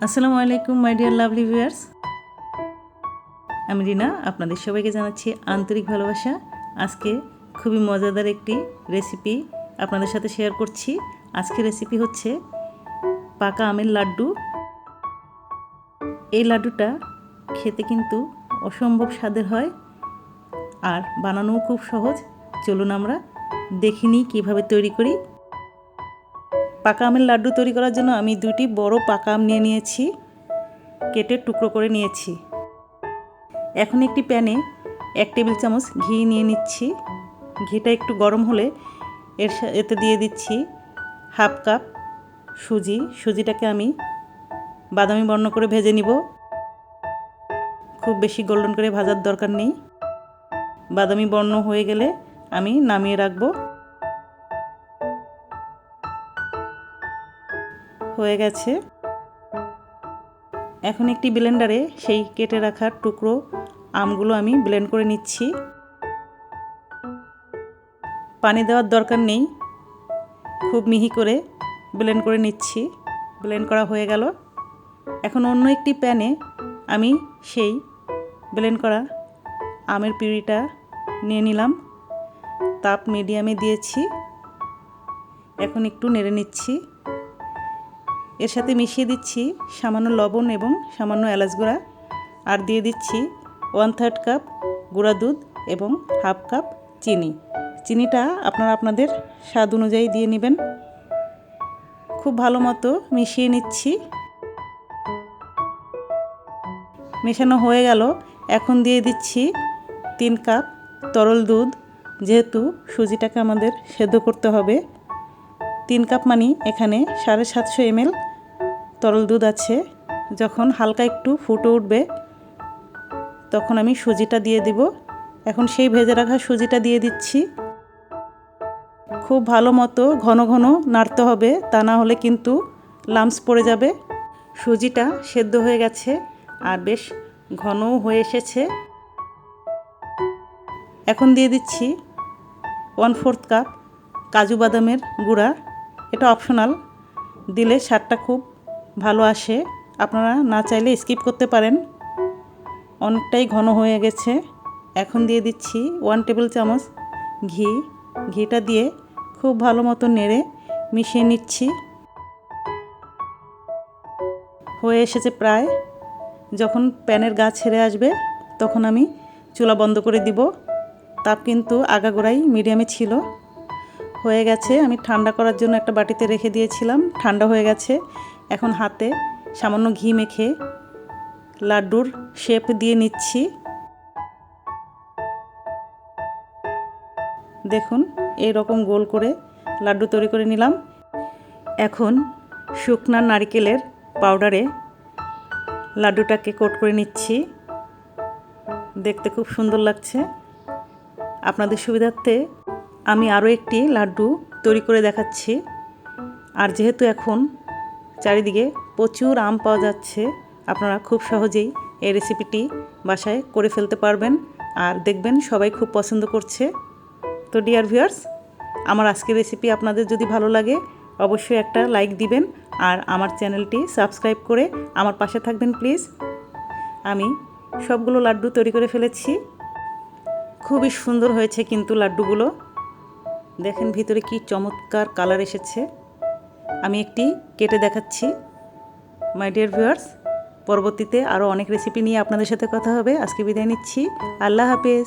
আসসালামু আলাইকুম my dear lovely viewers, আমি রিনা। আপনাদের সবাইকে জানাচ্ছি আন্তরিক ভালোবাসা। আজকে খুবই মজাদার একটি রেসিপি আপনাদের সাথে শেয়ার করছি। আজকে রেসিপি হচ্ছে পাকা আমের লাড্ডু। এই লাড্ডুটা খেতে কিন্তু অসম্ভব স্বাদের হয় আর বানানোও খুব সহজ। চলুন আমরা দেখে নিই কীভাবে তৈরি করি। পাকা আমের লাড্ডু তৈরি করার জন্য আমি দুইটি বড় পাকা আম নিয়েছি, কেটে টুকরো করে নিয়েছি। এখন একটি প্যানে 1 টেবিল চামচ ঘি নিয়ে নিচ্ছি। ঘিটা একটু গরম হলে এতে দিয়ে দিচ্ছি হাফ কাপ সুজি। সুজিটাকে আমি বাদামি বর্ণ করে ভেজে নিব। খুব বেশি গোল্ডেন করে ভাজার দরকার নেই। বাদামি বর্ণ হয়ে গেলে আমি নামিয়ে রাখবো। হয়ে গেছে। এখন একটি ব্লেন্ডারে সেই কেটে রাখা টুকরো আমগুলো আমি ব্লেন্ড করে নিচ্ছি। পানি দেওয়ার দরকার নেই, খুব মিহি করে ব্লেন্ড করে নিচ্ছি। ব্লেন্ড করা হয়ে গেল। এখন অন্য একটি প্যানে আমি সেই ব্লেন্ড করা আমের পিউরিটা নিয়ে নিলাম। তাপ মিডিয়ামে দিয়েছি। এখন একটু নেড়ে নিচ্ছি। এর সাথে মিশিয়ে দিচ্ছি সামান্য লবণ এবং সামান্য এলাচ গুঁড়া, আর দিয়ে দিচ্ছি 1/3 কাপ গুঁড়া দুধ এবং হাফ কাপ চিনি। চিনিটা আপনারা আপনাদের স্বাদ অনুযায়ী দিয়ে নেবেন। খুব ভালো মতো মিশিয়ে নিচ্ছি। মেশানো হয়ে গেল। এখন দিয়ে দিচ্ছি 3 কাপ তরল দুধ। যেহেতু সুজিটাকে আমাদের সেদ্ধ করতে হবে, 3 কাপ মানে এখানে 750 ml তরল দুধ আছে। যখন হালকা একটু ফুটে উঠবে তখন আমি সুজিটা দিয়ে দিব। এখন সেই ভেজে রাখা সুজিটা দিয়ে দিচ্ছি। খুব ভালো মতো ঘন ঘন নাড়তে হবে, তা না হলে কিন্তু লাম্পস পড়ে যাবে। সুজিটা সেদ্ধ হয়ে গেছে আর বেশ ঘনও হয়ে এসেছে। এখন দিয়ে দিচ্ছি 1/4 কাপ কাজু বাদামের গুঁড়া। এটা অপশনাল, দিলে স্বাদটা খুব ভালো আসে। আপনারা না চাইলে স্কিপ করতে পারেন। অনেকটাই ঘন হয়ে গেছে। এখন দিয়ে দিচ্ছি 1 টেবিল চামচ ঘি। ঘিটা দিয়ে খুব ভালো মতো নেড়ে মিশিয়ে নিচ্ছি। হয়ে এসেছে প্রায়। যখন প্যানের গা ছেড়ে আসবে তখন আমি চুলা বন্ধ করে দিব। তাপ কিন্তু আগাগোড়াই মিডিয়ামে ছিল। হয়ে গেছে। আমি ঠান্ডা করার জন্য একটা বাটিতে রেখে দিয়েছিলাম। ঠান্ডা হয়ে গেছে। এখন হাতে সামান্য ঘি মেখে লাড্ডুর শেপ দিয়ে নিচ্ছি। দেখুন এই রকম গোল করে লাড্ডু তৈরি করে নিলাম। এখন শুকনা নারকেলের পাউডারে লাড্ডুটাকে কোট করে নিচ্ছি। দেখতে খুব সুন্দর লাগছে। আপনাদের সুবিধার্থে আমি আরও একটি লাড্ডু তৈরি করে দেখাচ্ছি। আর যেহেতু এখন চারিদিকে প্রচুর আম পাওয়া যাচ্ছে, আপনারা খুব সহজেই এই রেসিপিটি বাসায় করে ফেলতে পারবেন। আর দেখবেন সবাই খুব পছন্দ করছে। তো ডিয়ার ভিউয়ার্স, আমার আজকের রেসিপি আপনাদের যদি ভালো লাগে অবশ্যই একটা লাইক দিবেন আর আমার চ্যানেলটি সাবস্ক্রাইব করে আমার পাশে থাকবেন প্লিজ। আমি সবগুলো লাড্ডু তৈরি করে ফেলেছি। খুবই সুন্দর হয়েছে কিন্তু লাড্ডুগুলো। দেখেন ভিতরে কি চমৎকার কালার এসেছে। আমি একটি কেটে দেখাচ্ছি। মাই ডিয়ার ভিউয়ার্স, পরবর্তীতে আরও অনেক রেসিপি নিয়ে আপনাদের সাথে কথা হবে। আজকে বিদায় নিচ্ছি। আল্লাহ হাফেজ।